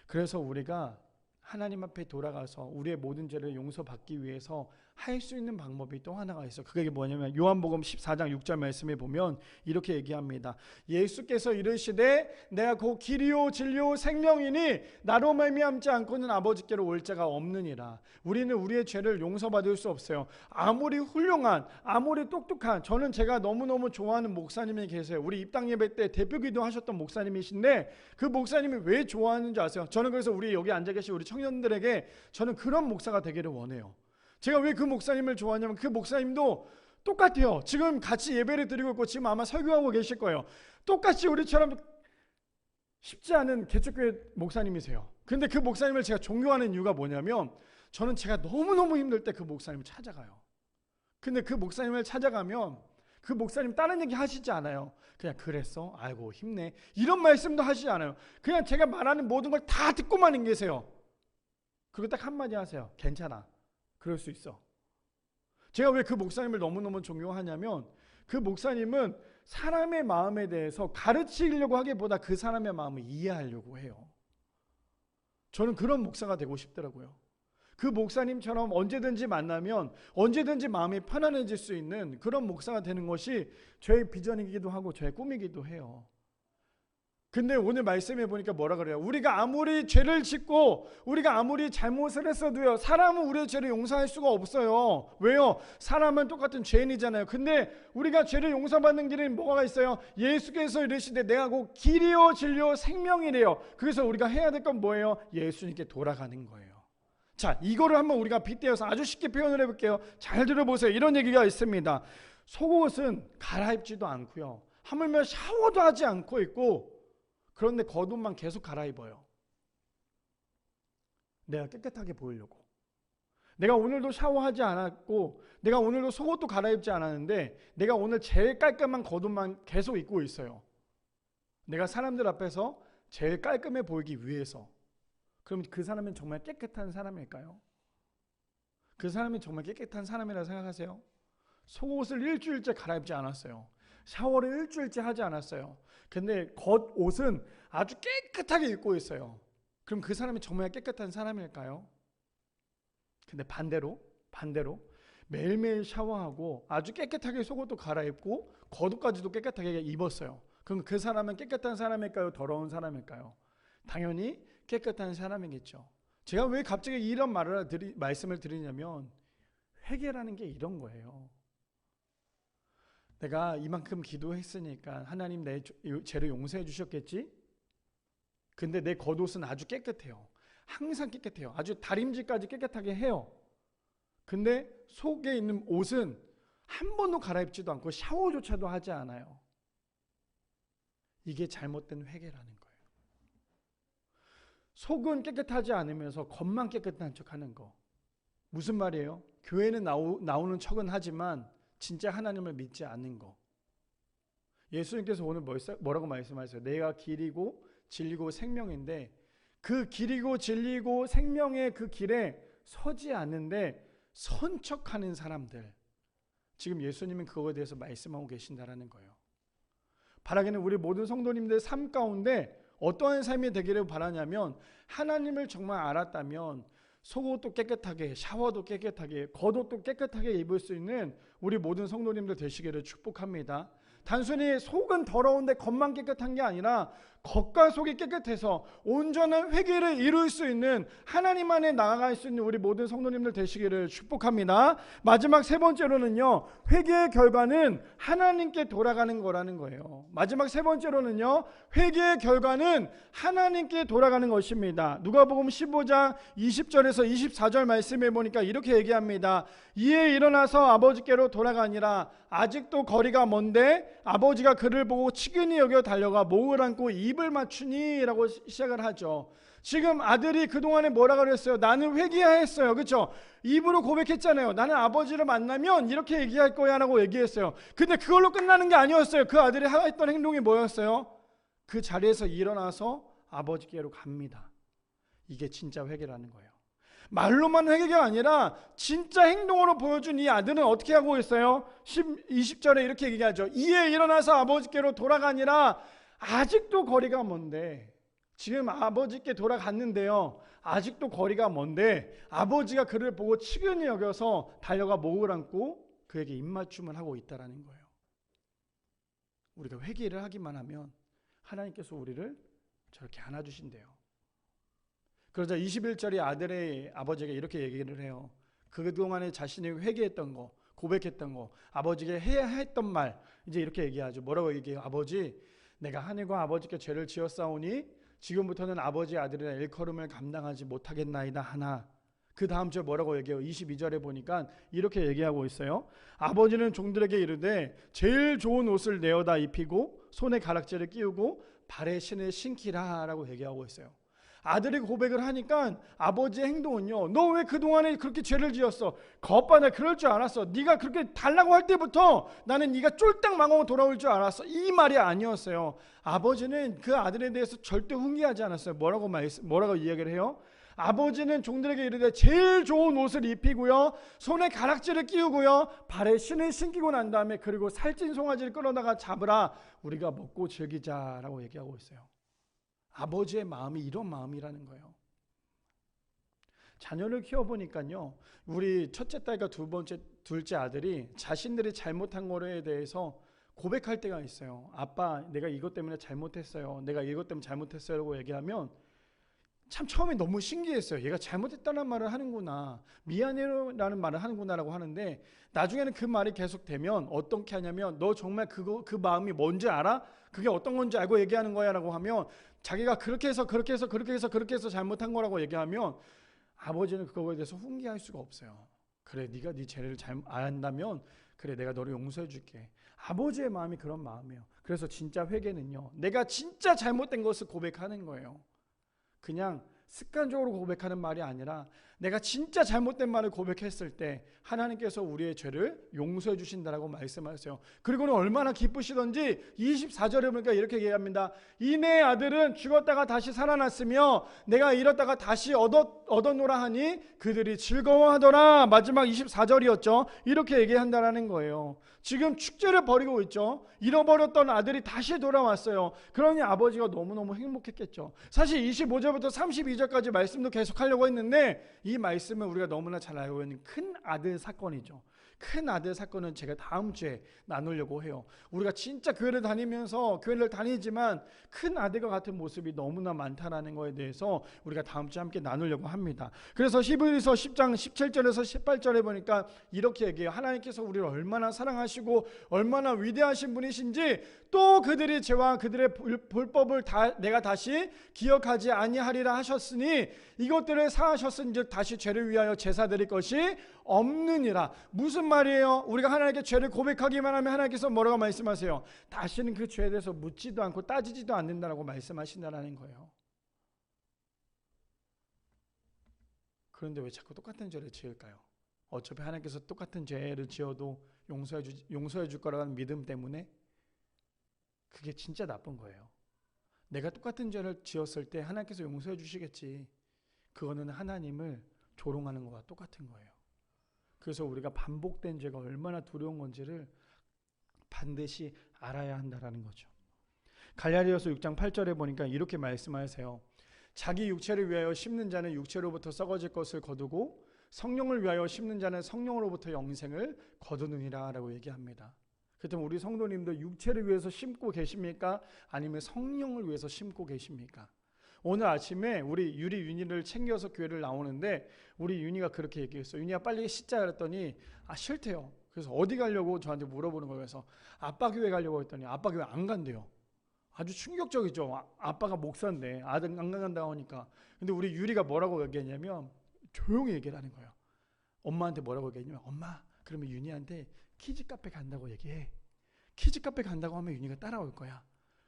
그래서 우리가 하나님 앞에 돌아가서 우리의 모든 죄를 용서받기 위해서 할 수 있는 방법이 또 하나가 있어요. 그게 뭐냐면 요한복음 14장 6절 말씀에 보면 이렇게 얘기합니다. 예수께서 이르시되 내가 곧 길이요 진리요 생명이니 나로 말미암지 않고는 아버지께로 올 자가 없느니라. 우리는 우리의 죄를 용서받을 수 없어요. 아무리 훌륭한, 아무리 똑똑한, 저는 제가 너무너무 좋아하는 목사님이 계세요. 우리 입당 예배 때 대표기도 하셨던 목사님이신데 그 목사님이 왜 좋아하는지 아세요? 저는 그래서 우리 여기 앉아 계신 우리 청년들에게 저는 그런 목사가 되기를 원해요. 제가 왜 그 목사님을 좋아하냐면 그 목사님도 똑같아요. 지금 같이 예배를 드리고 있고 지금 아마 설교하고 계실 거예요. 똑같이 우리처럼 쉽지 않은 개척교회 목사님이세요. 근데 그 목사님을 제가 존경하는 이유가 뭐냐면 저는 제가 너무너무 힘들 때 그 목사님을 찾아가요. 근데 그 목사님을 찾아가면 그 목사님 다른 얘기 하시지 않아요. 그냥 그랬어? 아이고 힘내. 이런 말씀도 하시지 않아요. 그냥 제가 말하는 모든 걸 다 듣고만 계세요. 그리고 딱 한마디 하세요. 괜찮아. 그럴 수 있어. 제가 왜 그 목사님을 너무너무 존경하냐면 그 목사님은 사람의 마음에 대해서 가르치려고 하기보다 그 사람의 마음을 이해하려고 해요. 저는 그런 목사가 되고 싶더라고요. 그 목사님처럼 언제든지 만나면 언제든지 마음이 편안해질 수 있는 그런 목사가 되는 것이 저의 비전이기도 하고 저의 꿈이기도 해요. 근데 오늘 말씀해 보니까 뭐라 그래요? 우리가 아무리 죄를 짓고 우리가 아무리 잘못을 했어도요, 사람은 우리의 죄를 용서할 수가 없어요. 왜요? 사람은 똑같은 죄인이잖아요. 근데 우리가 죄를 용서받는 길은 뭐가 있어요? 예수께서 이르시되 내가 곧 길이요 진리요 생명이래요. 그래서 우리가 해야 될 건 뭐예요? 예수님께 돌아가는 거예요. 자, 이거를 한번 우리가 빗대어서 아주 쉽게 표현을 해볼게요. 잘 들어보세요. 이런 얘기가 있습니다. 속옷은 갈아입지도 않고요, 하물며 샤워도 하지 않고 있고, 그런데 겉옷만 계속 갈아입어요. 내가 깨끗하게 보이려고. 내가 오늘도 샤워하지 않았고 내가 오늘도 속옷도 갈아입지 않았는데 내가 오늘 제일 깔끔한 겉옷만 계속 입고 있어요. 내가 사람들 앞에서 제일 깔끔해 보이기 위해서. 그럼 그 사람은 정말 깨끗한 사람일까요? 그 사람이 정말 깨끗한 사람이라고 생각하세요? 속옷을 일주일째 갈아입지 않았어요. 샤워를 일주일째 하지 않았어요. 근데 겉옷은 아주 깨끗하게 입고 있어요. 그럼 그 사람이 정말 깨끗한 사람일까요? 근데 반대로 매일매일 샤워하고 아주 깨끗하게 속옷도 갈아입고 겉옷까지도 깨끗하게 입었어요. 그럼 그 사람은 깨끗한 사람일까요? 더러운 사람일까요? 당연히 깨끗한 사람이겠죠. 제가 왜 갑자기 이런 말씀을 드리냐면 회개라는 게 이런 거예요. 내가 이만큼 기도했으니까 하나님 내 죄를 용서해 주셨겠지? 근데 내 겉옷은 아주 깨끗해요. 항상 깨끗해요. 아주 다림질까지 깨끗하게 해요. 근데 속에 있는 옷은 한 번도 갈아입지도 않고 샤워조차도 하지 않아요. 이게 잘못된 회개라는 거예요. 속은 깨끗하지 않으면서 겉만 깨끗한 척하는 거. 무슨 말이에요? 교회는 나오는 척은 하지만 진짜 하나님을 믿지 않는 거. 예수님께서 오늘 뭐라고 말씀하세요? 내가 길이고 진리고 생명인데 그 길이고 진리고 생명의 그 길에 서지 않는데 선척하는 사람들. 지금 예수님은 그거에 대해서 말씀하고 계신다라는 거예요. 바라기는 우리 모든 성도님들 삶 가운데 어떠한 삶이 되기를 바라냐면 하나님을 정말 알았다면 속옷도 깨끗하게, 샤워도 깨끗하게, 겉옷도 깨끗하게 입을 수 있는 우리 모든 성도님들 되시기를 축복합니다. 단순히 속은 더러운데 겉만 깨끗한 게 아니라 겉과 속이 깨끗해서 온전한 회개를 이룰 수 있는 하나님 안에 나아갈 수 있는 우리 모든 성도님들 되시기를 축복합니다. 마지막 세 번째로는요, 회개의 결과는 하나님께 돌아가는 거라는 거예요. 마지막 세 번째로는요, 회개의 결과는 하나님께 돌아가는 것입니다. 누가복음 15장 20절에서 24절 말씀해 보니까 이렇게 얘기합니다. 이에 일어나서 아버지께로 돌아가니라. 아직도 거리가 먼데 아버지가 그를 보고 치근히 여겨 달려가 목을 안고 입을 맞추니 라고 시작을 하죠. 지금 아들이 그동안에 뭐라 그랬어요? 나는 회개하였어요. 그렇죠? 입으로 고백했잖아요. 나는 아버지를 만나면 이렇게 얘기할 거야 라고 얘기했어요. 근데 그걸로 끝나는 게 아니었어요. 그 아들이 했던 행동이 뭐였어요? 그 자리에서 일어나서 아버지께로 갑니다. 이게 진짜 회개라는 거예요. 말로만 회개가 아니라 진짜 행동으로 보여준 이 아들은 어떻게 하고 있어요? 20절에 이렇게 얘기하죠. 이에 일어나서 아버지께로 돌아가니라. 아직도 거리가 먼데, 지금 아버지께 돌아갔는데요, 아직도 거리가 먼데 아버지가 그를 보고 치근히 여겨서 달려가 목을 안고 그에게 입맞춤을 하고 있다라는 거예요. 우리가 회개를 하기만 하면 하나님께서 우리를 저렇게 안아주신대요. 그러자 21절의 아들의 아버지가 이렇게 얘기를 해요. 그동안에 자신이 회개했던 거, 고백했던 거, 아버지에게 해야 했던 말, 이제 이렇게 얘기하죠. 뭐라고 얘기해요? 아버지, 내가 하늘과 아버지께 죄를 지었사오니 지금부터는 아버지의 아들이라 일컬음을 감당하지 못하겠나이다 하나. 그 다음 절 뭐라고 얘기해요? 22절에 보니까 이렇게 얘기하고 있어요. 아버지는 종들에게 이르되 제일 좋은 옷을 내어다 입히고 손에 가락지를 끼우고 발에 신을 신기라 라고 얘기하고 있어요. 아들이 고백을 하니까 아버지의 행동은요, 너 왜 그동안에 그렇게 죄를 지었어? 거봐, 나 그럴 줄 알았어. 네가 그렇게 달라고 할 때부터 나는 네가 쫄딱 망하고 돌아올 줄 알았어. 이 말이 아니었어요. 아버지는 그 아들에 대해서 절대 훈계하지 않았어요. 뭐라고 이야기를 해요? 아버지는 종들에게 이르되 제일 좋은 옷을 입히고요, 손에 가락지를 끼우고요, 발에 신을 신기고 난 다음에 그리고 살찐 송아지를 끌어다가 잡으라. 우리가 먹고 즐기자라고 얘기하고 있어요. 아버지의 마음이 이런 마음이라는 거예요. 자녀를 키워보니까요, 우리 첫째 딸과 둘째 아들이 자신들이 잘못한 거에 대해서 고백할 때가 있어요. 아빠, 내가 이것 때문에 잘못했어요. 내가 이것 때문에 잘못했어요 라고 얘기하면 참 처음에 너무 신기했어요. 얘가 잘못했다는 말을 하는구나, 미안해라는 말을 하는구나 라고 하는데, 나중에는 그 말이 계속되면 어떻게 하냐면, 너 정말 그 마음이 뭔지 알아? 그게 어떤 건지 알고 얘기하는 거야 라고 하면, 자기가 그렇게 해서 잘못한 거라고 얘기하면 아버지는 그거에 대해서 훈계할 수가 없어요. 그래, 네가 네 죄를 잘 안다면 그래, 내가 너를 용서해 줄게. 아버지의 마음이 그런 마음이에요. 그래서 진짜 회개는요, 내가 진짜 잘못된 것을 고백하는 거예요. 그냥 습관적으로 고백하는 말이 아니라 내가 진짜 잘못된 말을 고백했을 때 하나님께서 우리의 죄를 용서해 주신다라고 말씀하세요. 그리고는 얼마나 기쁘시던지 24절에 보니까 이렇게 얘기합니다. 이내 아들은 죽었다가 다시 살아났으며 내가 잃었다가 다시 얻었노라 하니 그들이 즐거워하더라. 마지막 24절이었죠. 이렇게 얘기한다라는 거예요. 지금 축제를 벌이고 있죠. 잃어버렸던 아들이 다시 돌아왔어요. 그러니 아버지가 너무너무 행복했겠죠. 사실 25절부터 32절까지 말씀도 계속하려고 했는데 이 말씀은 우리가 너무나 잘 알고 있는 큰 아들 사건이죠. 큰 아들 사건은 제가 다음 주에 나누려고 해요. 우리가 진짜 교회를 다니지만 큰 아들과 같은 모습이 너무나 많다라는 거에 대해서 우리가 다음 주에 함께 나누려고 합니다. 그래서 히브리서 10장 17절에서 18절에 보니까 이렇게 얘기해요. 하나님께서 우리를 얼마나 사랑하시고 얼마나 위대하신 분이신지, 또 그들이 죄와 그들의 불법을 내가 다시 기억하지 아니하리라 하셨으니 이것들을 사하셨은즉 다시 죄를 위하여 제사 드릴 것이 없느니라. 무슨 말이에요? 우리가 하나님께 죄를 고백하기만 하면 하나님께서 뭐라고 말씀하세요? 다시는 그 죄에 대해서 묻지도 않고 따지지도 않는다라고 말씀하신다라는 거예요. 그런데 왜 자꾸 똑같은 죄를 지을까요? 어차피 하나님께서 똑같은 죄를 지어도 용서해 줄 거라는 믿음 때문에. 그게 진짜 나쁜 거예요. 내가 똑같은 죄를 지었을 때 하나님께서 용서해 주시겠지. 그거는 하나님을 조롱하는 것과 똑같은 거예요. 그래서 우리가 반복된 죄가 얼마나 두려운 건지를 반드시 알아야 한다라는 거죠. 갈라디아서 6장 8절에 보니까 이렇게 말씀하세요. 자기 육체를 위하여 심는 자는 육체로부터 썩어질 것을 거두고 성령을 위하여 심는 자는 성령으로부터 영생을 거두느니라 라고 얘기합니다. 그렇다면 우리 성도님들 육체를 위해서 심고 계십니까? 아니면 성령을 위해서 심고 계십니까? 오늘 아침에 우리 윤희를 챙겨서 교회를 나오는데 우리 윤희가 그렇게 얘기했어요. 윤희야 빨리 씻자 그랬더니 싫대요. 그래서 어디 가려고 저한테 물어보는 거예요. 그래서 아빠 교회 가려고 했더니 아빠 교회 안 간대요. 아주 충격적이죠. 아빠가 목사인데 아들 안 간다고 하니까. 근데 우리 유리가 뭐라고 얘기했냐면 조용히 얘기를 하는 거예요. 엄마한테 뭐라고 얘기했냐면 엄마 그러면 윤희한테 키즈 카페 간다고 얘기해. 키즈 카페 간다고 하면 윤희가 따라올 거야.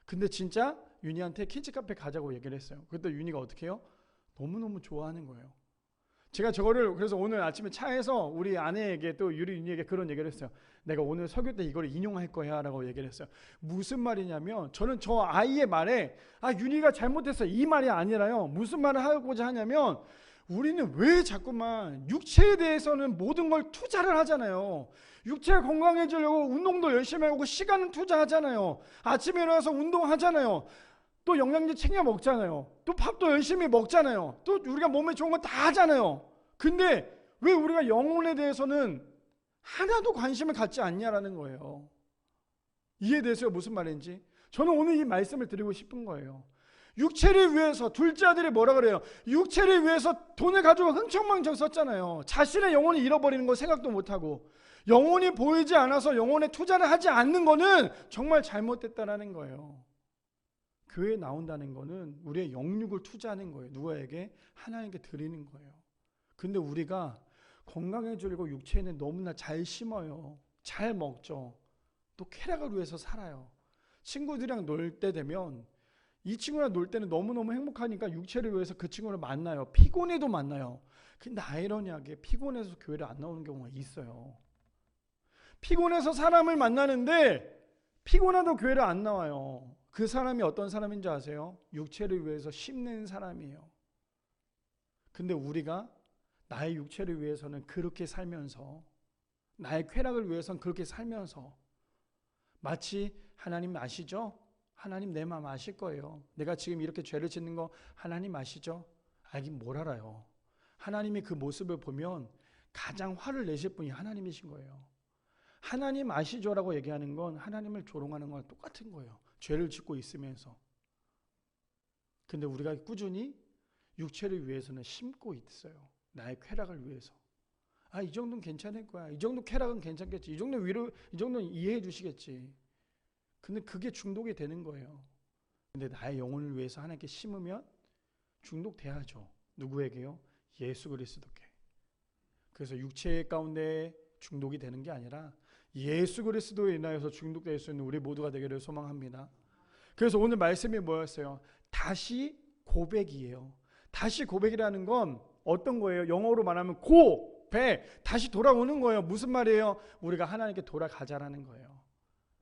근데 진짜 윤희한테 키즈 카페 가자고 얘기를 했어요. 그때 윤희가 어떻게 해요? 너무너무 좋아하는 거예요. 제가 저거를 그래서 오늘 아침에 차에서 우리 아내에게 또 윤희에게 그런 얘기를 했어요. 내가 오늘 설교 때 이걸 인용할 거야 라고 얘기를 했어요. 무슨 말이냐면 저는 저 아이의 말에 윤희가 잘못했어 이 말이 아니라요. 무슨 말을 하고자 하냐면 우리는 왜 자꾸만 육체에 대해서는 모든 걸 투자를 하잖아요. 육체가 건강해지려고 운동도 열심히 하고 시간은 투자하잖아요. 아침에 일어나서 운동하잖아요. 또 영양제 챙겨 먹잖아요. 또 밥도 열심히 먹잖아요. 또 우리가 몸에 좋은 거 다 하잖아요. 근데 왜 우리가 영혼에 대해서는 하나도 관심을 갖지 않냐라는 거예요. 이해되세요? 무슨 말인지? 저는 오늘 이 말씀을 드리고 싶은 거예요. 육체를 위해서 둘째 아들이 뭐라 그래요? 육체를 위해서 돈을 가지고 흥청망청 썼잖아요. 자신의 영혼을 잃어버리는 거 생각도 못하고 영혼이 보이지 않아서 영혼에 투자를 하지 않는 거는 정말 잘못됐다라는 거예요. 교회에 나온다는 거는 우리의 영육을 투자하는 거예요. 누구에게? 하나님께 드리는 거예요. 근데 우리가 건강해지려고 육체에는 너무나 잘 심어요. 잘 먹죠. 또 쾌락을 위해서 살아요. 친구들이랑 놀 때 되면 이 친구랑 놀 때는 너무너무 행복하니까 육체를 위해서 그 친구를 만나요. 피곤해도 만나요. 근데 아이러니하게 피곤해서 교회를 안 나오는 경우가 있어요. 피곤해서 사람을 만나는데 피곤해도 교회를 안 나와요. 그 사람이 어떤 사람인지 아세요? 육체를 위해서 심는 사람이에요. 근데 우리가 나의 육체를 위해서는 그렇게 살면서 나의 쾌락을 위해서는 그렇게 살면서 마치 하나님 아시죠? 하나님 내 마음 아실 거예요. 내가 지금 이렇게 죄를 짓는 거 하나님 아시죠? 알긴 뭘 알아요. 하나님이 그 모습을 보면 가장 화를 내실 분이 하나님이신 거예요. 하나님 아시죠라고 얘기하는 건 하나님을 조롱하는 거랑 똑같은 거예요. 죄를 짓고 있으면서. 근데 우리가 꾸준히 육체를 위해서는 심고 있어요. 나의 쾌락을 위해서. 이 정도는 괜찮을 거야. 이 정도 쾌락은 괜찮겠지. 이 정도 위로, 이 정도는 이해해 주시겠지. 근데 그게 중독이 되는 거예요. 근데 나의 영혼을 위해서 하나님께 심으면 중독돼야죠. 누구에게요? 예수 그리스도께. 그래서 육체 가운데 중독이 되는 게 아니라 예수 그리스도에 인하여서 중독될 수 있는 우리 모두가 되기를 소망합니다. 그래서 오늘 말씀이 뭐였어요? 다시 고백이에요. 다시 고백이라는 건 어떤 거예요? 영어로 말하면 고백, 다시 돌아오는 거예요. 무슨 말이에요? 우리가 하나님께 돌아가자라는 거예요.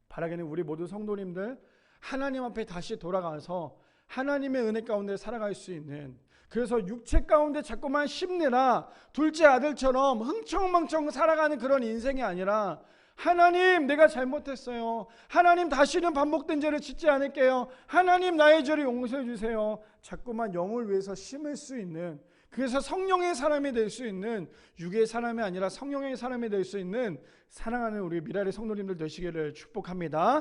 바라기는 우리 모두 성도님들 하나님 앞에 다시 돌아가서 하나님의 은혜 가운데 살아갈 수 있는, 그래서 육체 가운데 자꾸만 심느라 둘째 아들처럼 흥청망청 살아가는 그런 인생이 아니라 하나님 내가 잘못했어요. 하나님 다시는 반복된 죄를 짓지 않을게요. 하나님 나의 죄를 용서해 주세요. 자꾸만 영을 위해서 심을 수 있는, 그래서 성령의 사람이 될 수 있는, 육의 사람이 아니라 성령의 사람이 될 수 있는 사랑하는 우리 미라리 성도님들 되시기를 축복합니다.